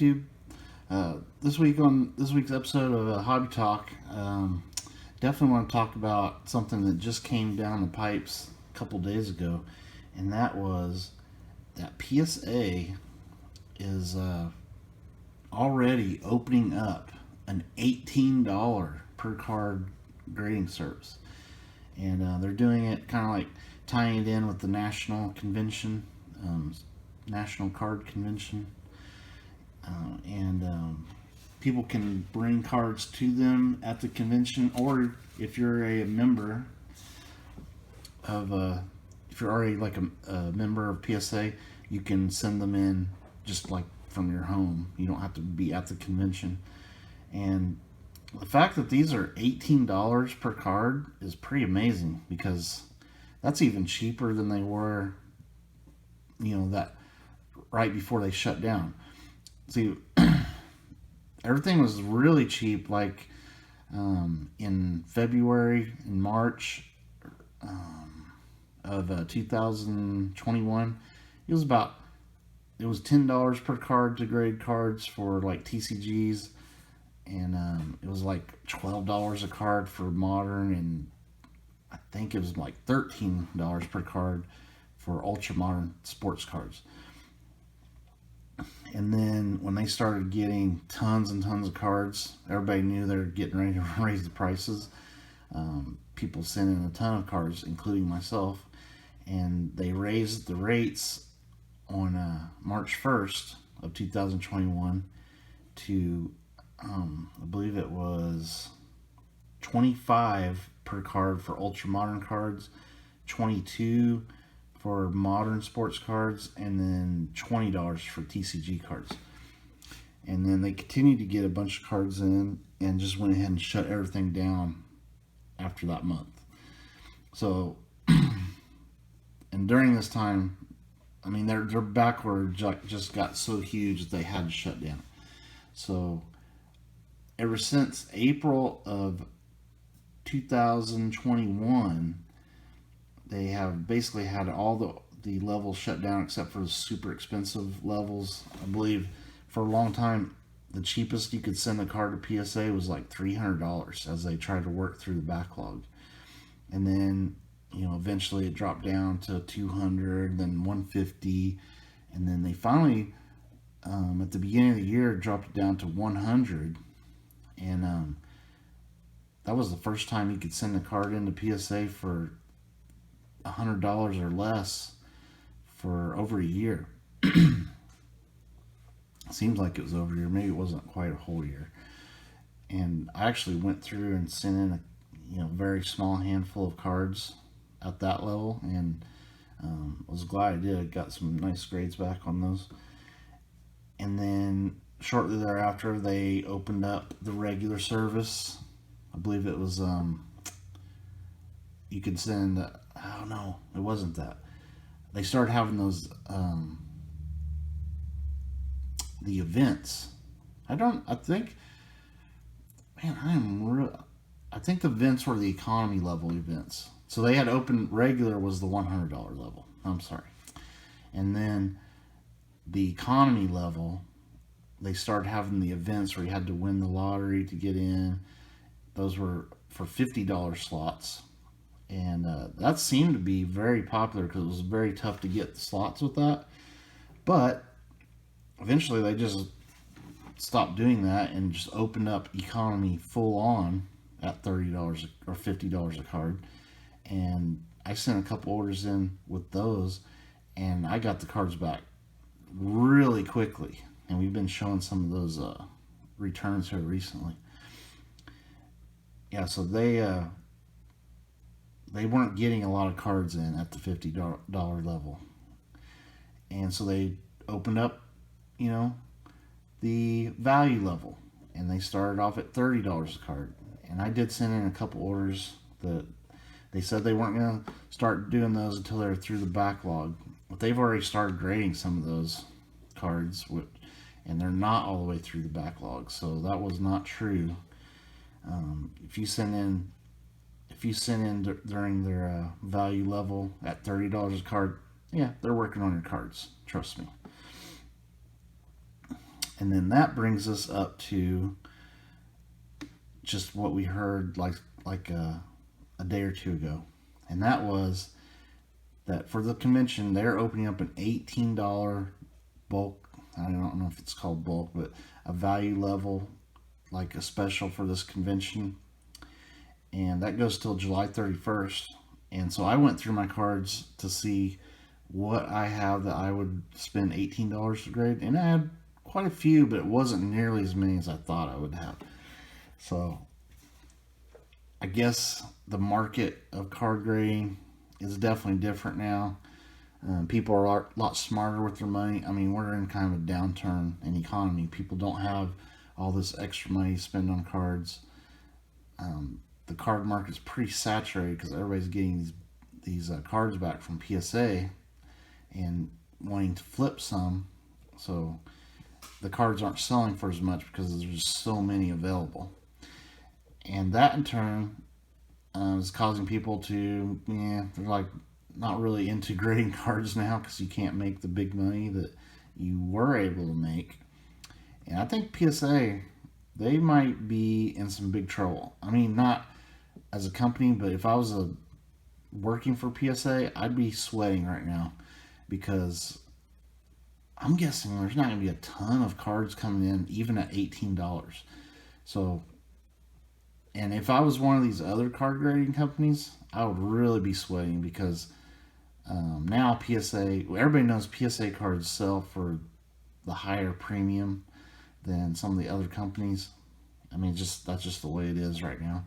YouTube. This week's episode of Hobby Talk, definitely want to talk about something that just came down the pipes a couple days ago, and that was that PSA is already opening up an $18 per card grading service, and they're doing it kind of like tying it in with the national convention, national card convention. And people can bring cards to them at the convention, or if you're a member of if you're already like a member of PSA, you can send them in just like from your home. You don't have to be at the convention. And the fact that these are $18 per card is pretty amazing, because that's even cheaper than they were, that right before they shut down. See, everything was really cheap, like in February and March of 2021. It was $10 per card to grade cards for like TCGs, and it was like $12 a card for modern, and I think it was like $13 per card for ultra modern sports cards. And then when they started getting tons and tons of cards, everybody knew they were getting ready to raise the prices. People sent in a ton of cards, including myself, and they raised the rates on March 1st of 2021 to, I believe it was $25 per card for ultra modern cards, $22 for modern sports cards, and then $20 for TCG cards. And then they continued to get a bunch of cards in and just went ahead and shut everything down after that month. So, and during this time, I mean, their backlog just got so huge that they had to shut down. So, ever since April of 2021, they have basically had all the levels shut down except for the super expensive levels. I believe for a long time, the cheapest you could send a card to PSA was like $300 as they tried to work through the backlog. And then, eventually it dropped down to $200, then $150, and then they finally, at the beginning of the year, dropped it down to $100. And that was the first time you could send a card into PSA for $100 or less for over a year. Seems like it was over a year. Maybe it wasn't quite a whole year. And I actually went through and sent in a very small handful of cards at that level, and I was glad I did. I got some nice grades back on those. And then shortly thereafter, they opened up the regular service. I believe it was you could send, oh no, it wasn't that. They started having those, the events. I think the events were the economy level events. So they had open, regular was the $100 level. I'm sorry. And then the economy level, they started having the events where you had to win the lottery to get in. Those were for $50 slots. And that seemed to be very popular because it was very tough to get the slots with that. But eventually they just stopped doing that and just opened up economy full on at $30 or $50 a card. And I sent a couple orders in with those, and I got the cards back really quickly. And we've been showing some of those returns here recently. Yeah, so they weren't getting a lot of cards in at the $50 level. And so they opened up, the value level. And they started off at $30 a card. And I did send in a couple orders that they said they weren't going to start doing those until they were through the backlog. But they've already started grading some of those cards, and they're not all the way through the backlog. So that was not true. If you send in during their value level at $30 a card, yeah, they're working on your cards. Trust me. And then that brings us up to just what we heard a day or two ago, and that was that for the convention they're opening up an $18 bulk. I don't know if it's called bulk, but a value level, like a special for this convention, and that goes till July 31st. And so I went through my cards to see what I have that I would spend $18 to grade, and I had quite a few, but it wasn't nearly as many as I thought I would have. So I guess the market of card grading is definitely different now. People are a lot smarter with their money. I mean, we're in kind of a downturn in economy. People don't have all this extra money to spend on cards. The card market's pretty saturated because everybody's getting these cards back from PSA and wanting to flip some. So the cards aren't selling for as much because there's just so many available. And that in turn is causing people to, they're like not really into grading cards now because you can't make the big money that you were able to make. And I think PSA, they might be in some big trouble. I mean, not as a company, but if I was working for PSA, I'd be sweating right now because I'm guessing there's not going to be a ton of cards coming in, even at $18. So, and if I was one of these other card grading companies, I would really be sweating because now PSA, everybody knows PSA cards sell for the higher premium than some of the other companies. I mean, that's just the way it is right now.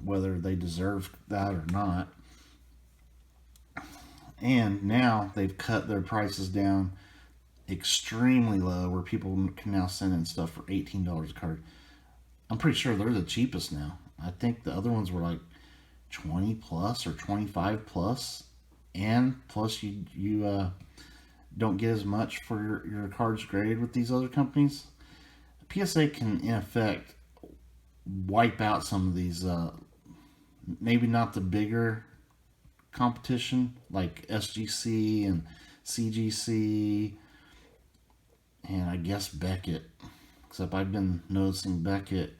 Whether they deserve that or not. And now they've cut their prices down extremely low where people can now send in stuff for $18 a card. I'm pretty sure they're the cheapest now. I think the other ones were like 20 plus or 25 plus, and plus you don't get as much for your cards graded with these other companies. PSA can in effect wipe out some of these maybe not the bigger competition like SGC and CGC and I guess Beckett, except I've been noticing Beckett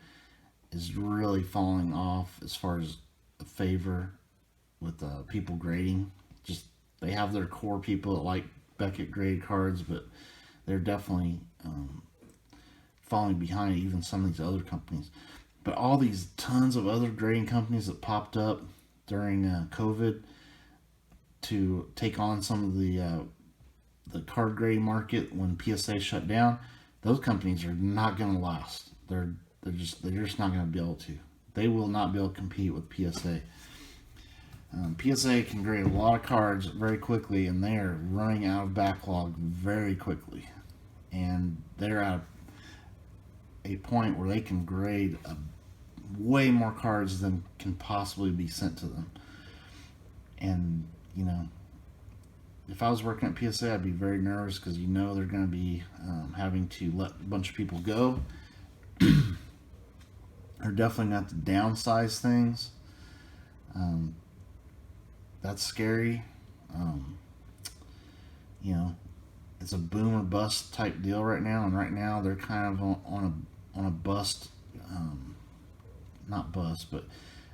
is really falling off as far as a favor with people grading. Just they have their core people that like Beckett grade cards, but they're definitely falling behind even some of these other companies. But all these tons of other grading companies that popped up during COVID to take on some of the card grading market when PSA shut down, those companies are not going to last. They're just not going to be able to. They will not be able to compete with PSA. PSA can grade a lot of cards very quickly, and they are running out of backlog very quickly. And they're at a point where they can grade way more cards than can possibly be sent to them. And, if I was working at PSA, I'd be very nervous because they're going to be having to let a bunch of people go. They're definitely going to have to downsize things. That's scary. It's a boom or bust type deal right now, and right now they're kind of on a bust. Not bust, but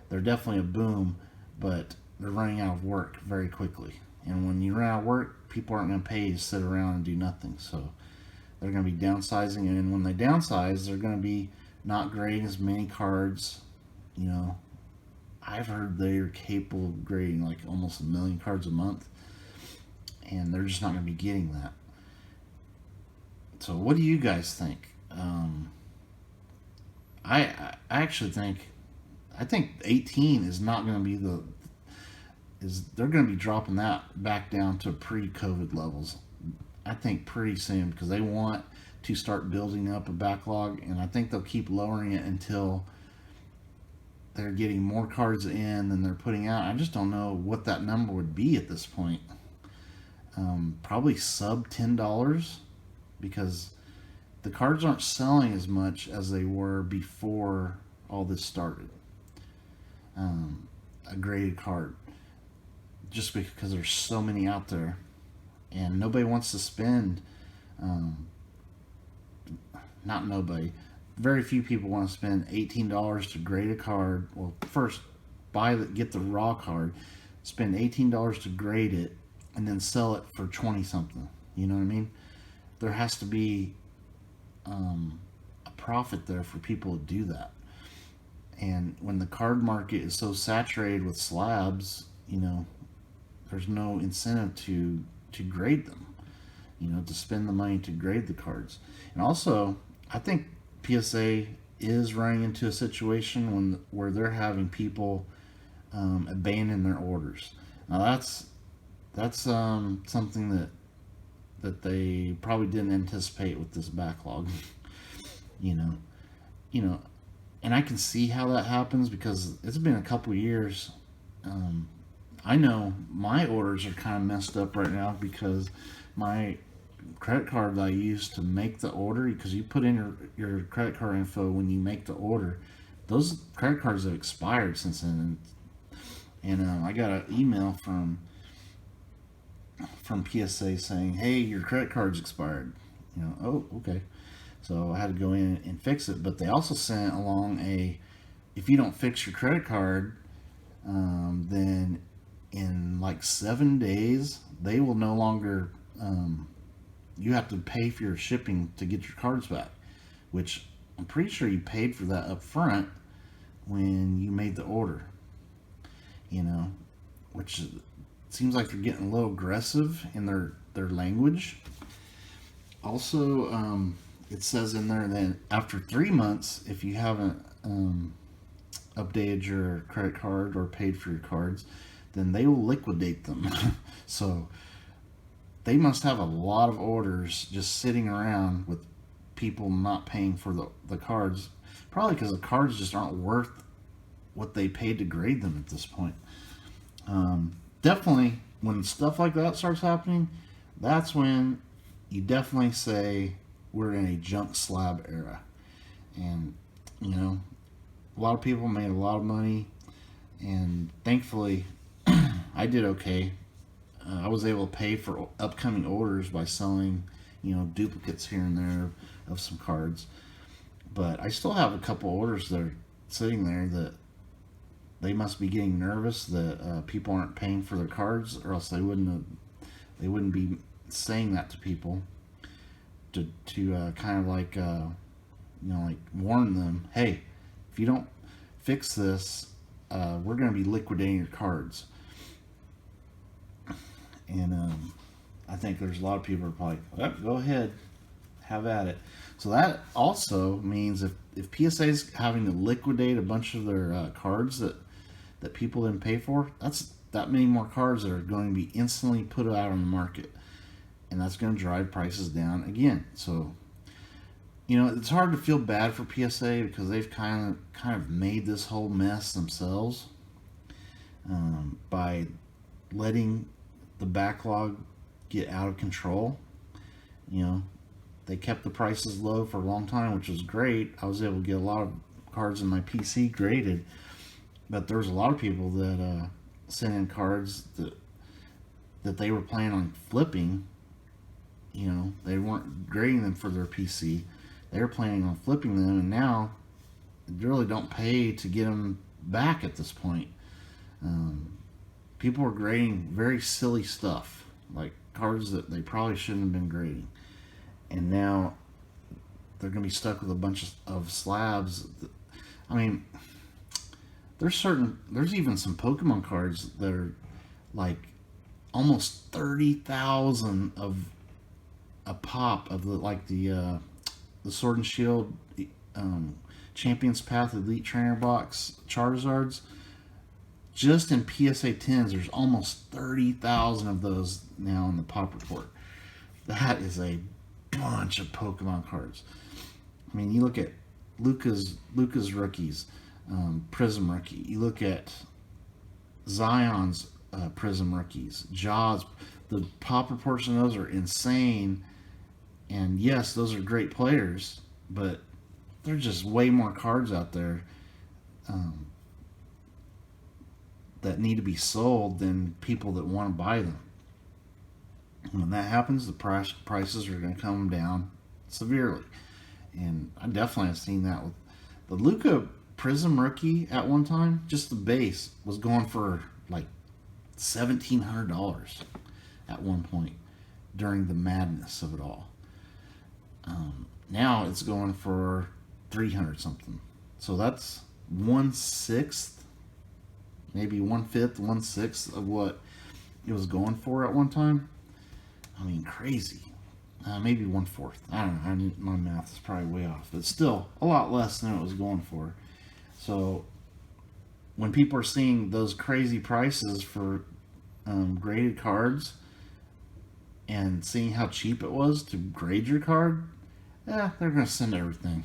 they're definitely a boom, but they're running out of work very quickly. And when you run out of work, people aren't going to pay you to sit around and do nothing. So they're going to be downsizing, and when they downsize, they're going to be not grading as many cards. I've heard they're capable of grading like almost 1 million cards a month, and they're just not going to be getting that. So what do you guys think? I actually think 18 is not going to be they're going to be dropping that back down to pre-COVID levels. I think pretty soon because they want to start building up a backlog, and I think they'll keep lowering it until they're getting more cards in than they're putting out. I just don't know what that number would be at this point. Probably sub $10 because the cards aren't selling as much as they were before all this started. A graded card, just because there's so many out there, and nobody wants to spend not nobody, very few people want to spend $18 to grade a card. Well, first get the raw card, spend $18 to grade it, and then sell it for 20 something. You know what I mean? There has to be a profit there for people to do that. And when the card market is so saturated with slabs, there's no incentive to grade them. To spend the money to grade the cards. And also, I think PSA is running into a situation where they're having people abandon their orders. Now that's something that they probably didn't anticipate with this backlog. you know, and I can see how that happens because it's been a couple years. I know my orders are kind of messed up right now because my credit card that I use to make the order, because you put in your credit card info when you make the order, those credit cards have expired since then. And I got an email from PSA saying, "Hey, your credit card's expired." Oh, okay. So I had to go in and fix it. But they also sent along if you don't fix your credit card, then in like 7 days, they will no longer, you have to pay for your shipping to get your cards back, which I'm pretty sure you paid for that up front when you made the order, which seems like they're getting a little aggressive in their language. Also, it says in there that after 3 months, if you haven't updated your credit card or paid for your cards, then they will liquidate them. So they must have a lot of orders just sitting around with people not paying for the cards, probably because the cards just aren't worth what they paid to grade them at this point. Definitely, when stuff like that starts happening, that's when you definitely say we're in a junk slab era. And a lot of people made a lot of money, and thankfully I did okay. I was able to pay for upcoming orders by selling duplicates here and there of some cards, but I still have a couple orders that are sitting there that they must be getting nervous that people aren't paying for their cards, or else they wouldn't be saying that to people to kind of like like warn them, hey, if you don't fix this, we're going to be liquidating your cards. And I think there's a lot of people who are probably, well, go ahead, have at it. So that also means if PSA is having to liquidate a bunch of their cards that people didn't pay for, that's that many more cards that are going to be instantly put out on the market, and that's going to drive prices down again. So it's hard to feel bad for PSA because they've kind of made this whole mess themselves by letting the backlog get out of control. They kept the prices low for a long time, which was great. I was able to get a lot of cards in my PC graded, but there was a lot of people that sent in cards that they were planning on flipping. They weren't grading them for their PC. They were planning on flipping them, and now they really don't pay to get them back at this point. People are grading very silly stuff, like cards that they probably shouldn't have been grading. And now they're going to be stuck with a bunch of slabs. There's even some Pokemon cards that are like almost 30,000 of a pop of the Sword and Shield Champions Path Elite Trainer Box Charizards. Just in PSA 10s, there's almost 30,000 of those now in the pop report. That is a bunch of Pokemon cards. You look at Luca's rookies, Prism rookie. You look at Zion's Prism rookies, Jaws. The pop reports on those are insane. And yes, those are great players, but there's just way more cards out there that need to be sold than people that want to buy them. When that happens, the prices are going to come down severely. And I definitely have seen that with the Luka Prism rookie at one time. Just the base was going for like $1,700 at one point during the madness of it all. Now it's going for 300 something. So that's 1/6, maybe 1/5, 1/6 of what it was going for at one time. I mean, crazy. Maybe 1/4. I don't know. My math is probably way off, but still a lot less than it was going for. So when people are seeing those crazy prices for graded cards and seeing how cheap it was to grade your card, yeah, they're going to send everything.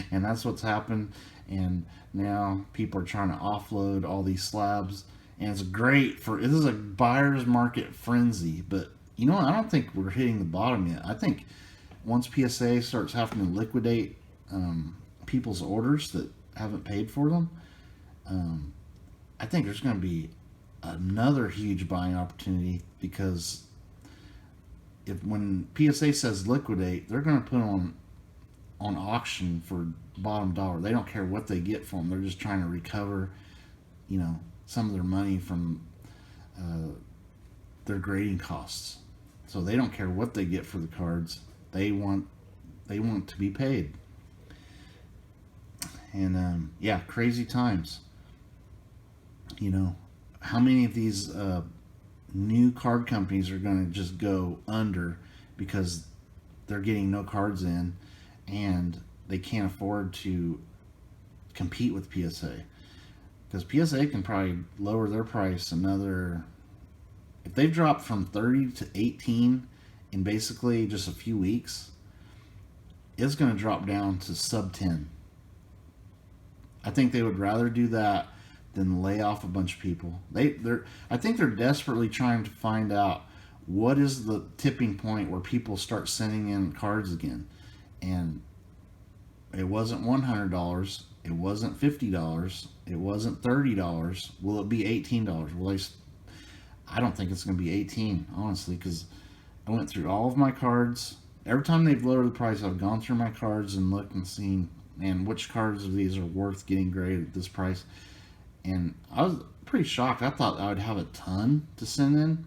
And that's what's happened. And now people are trying to offload all these slabs. And it's great for, this is a buyer's market frenzy. But you know what? I don't think we're hitting the bottom yet. I think once PSA starts having to liquidate people's orders that haven't paid for them, I think there's going to be another huge buying opportunity, because when PSA says liquidate, they're going to put them on auction for bottom dollar. They don't care what they get for them. They're just trying to recover, some of their money from their grading costs. So they don't care what they get for the cards. They want to be paid. And yeah, crazy times. How many of these new card companies are going to just go under because they're getting no cards in and they can't afford to compete with PSA? Because PSA can probably lower their price another, if they've dropped from 30 to 18 in basically just a few weeks, it's going to drop down to sub 10. I think they would rather do that than lay off a bunch of people. I think they're desperately trying to find out what is the tipping point where people start sending in cards again. And it wasn't $100. It wasn't $50. It wasn't $30. Will it be $18? Well, I don't think it's going to be 18, honestly, because I went through all of my cards. Every time they've lowered the price, I've gone through my cards and looked and seen, man, which cards of these are worth getting graded at this price. And I was pretty shocked. I thought I would have a ton to send in.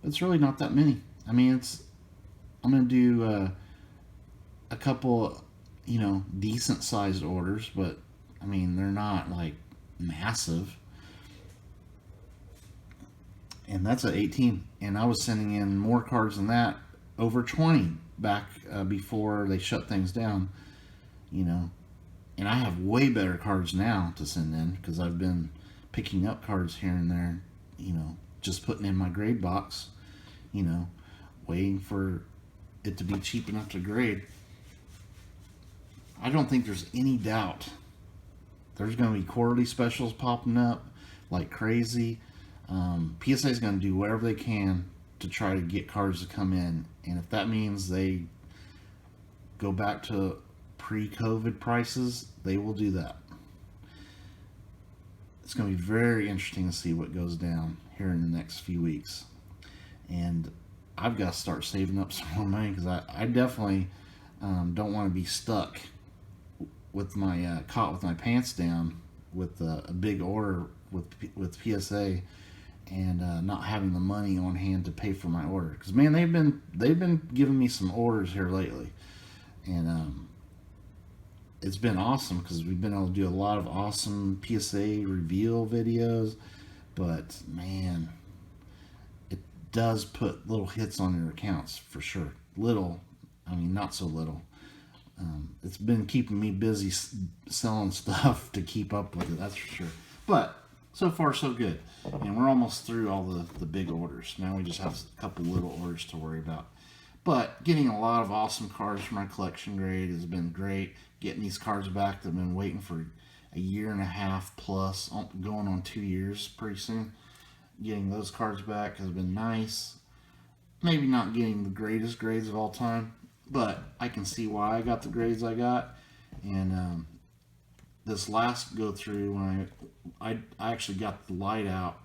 It's really not that many. I mean, I'm going to do a couple, decent sized orders, but I mean, they're not like massive. And that's at 18. And I was sending in more cards than that, over 20 back before they shut things down, And I have way better cards now to send in because I've been picking up cards here and there, just putting in my grade box, waiting for it to be cheap enough to grade. I don't think there's any doubt there's going to be quarterly specials popping up like crazy. PSA is going to do whatever they can to try to get cards to come in. And if that means they go back to pre-COVID prices, they will do that. It's going to be very interesting to see what goes down here in the next few weeks. And I've got to start saving up some more money because I definitely don't want to be stuck with my caught with my pants down with a big order with PSA and not having the money on hand to pay for my order. Because man, they've been giving me some orders here lately, and it's been awesome because we've been able to do a lot of awesome PSA reveal videos. But man, it does put little hits on your accounts for sure. Little, I mean, not so little. It's been keeping me busy selling stuff to keep up with it, that's for sure. But so far so good, and we're almost through all the big orders. Now we just have a couple little orders to worry about. But getting a lot of awesome cards for my collection grade has been great. Getting these cards back that I've been waiting for a year and a half plus, going on 2 years pretty soon. Getting those cards back has been nice. Maybe not getting the greatest grades of all time, but I can see why I got the grades I got. And this last go through, when I actually got the light out,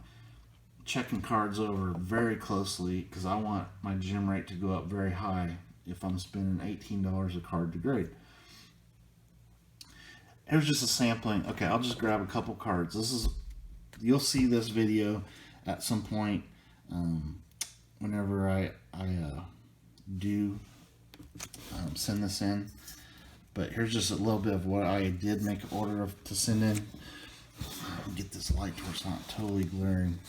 checking cards over very closely because I want my gem rate to go up very high if I'm spending $18 a card to grade. Here's just a sampling. Okay, I'll just grab a couple cards. You'll see this video at some point whenever I do send this in. But here's just a little bit of what I did make an order to send in. Get this light where it's not totally glaring.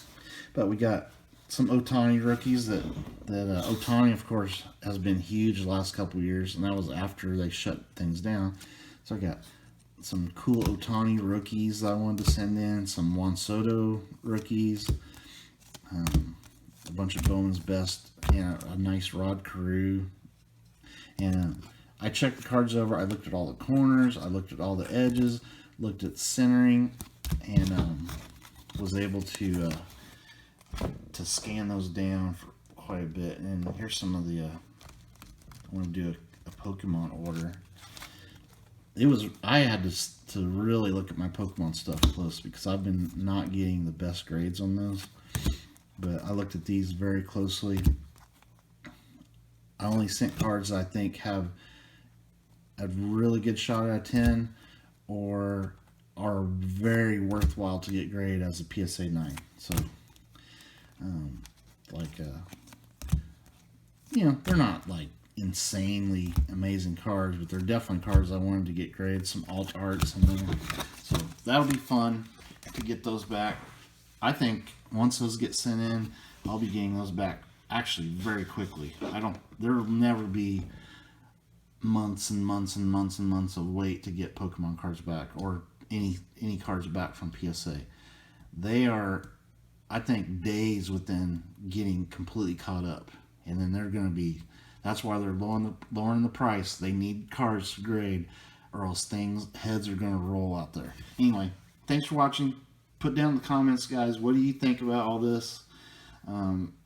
But we got some Otani rookies that Otani, of course, has been huge the last couple years, and that was after they shut things down. So I got some cool Otani rookies that I wanted to send in, some Juan Soto rookies, a bunch of Bowman's Best, and a nice Rod Carew. And I checked the cards over. I looked at all the corners. I looked at all the edges. Looked at centering, and was able to scan those down for quite a bit. And here's some of the. I want to do a Pokemon order. I had to really look at my Pokemon stuff close because I've been not getting the best grades on those. But I looked at these very closely. I only sent cards that I think have a really good shot out of 10 or are very worthwhile to get graded as a PSA 9. So, they're not like insanely amazing cards, but they're definitely cards I wanted to get graded. Some alt arts in there, so that'll be fun to get those back. I think once those get sent in, I'll be getting those back actually very quickly. There'll never be months and months and months and months of wait to get Pokemon cards back or any cards back from PSA. They are, I think, days within getting completely caught up, and then they're going to be. That's why they're lowering the price. They need cards to grade, or else heads are going to roll out there. Anyway, thanks for watching. Put down in the comments, guys. What do you think about all this?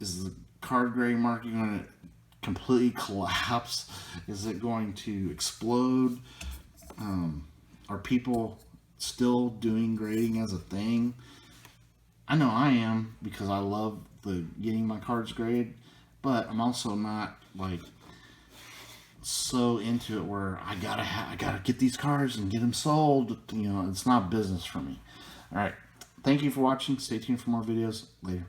Is the card grading market going to completely collapse? Is it going to explode? Are people still doing grading as a thing? I know I am, because I love getting my cards graded, but I'm also not like so into it where I gotta get these cards and get them sold. It's not business for me. All right, thank you for watching. Stay tuned for more videos later.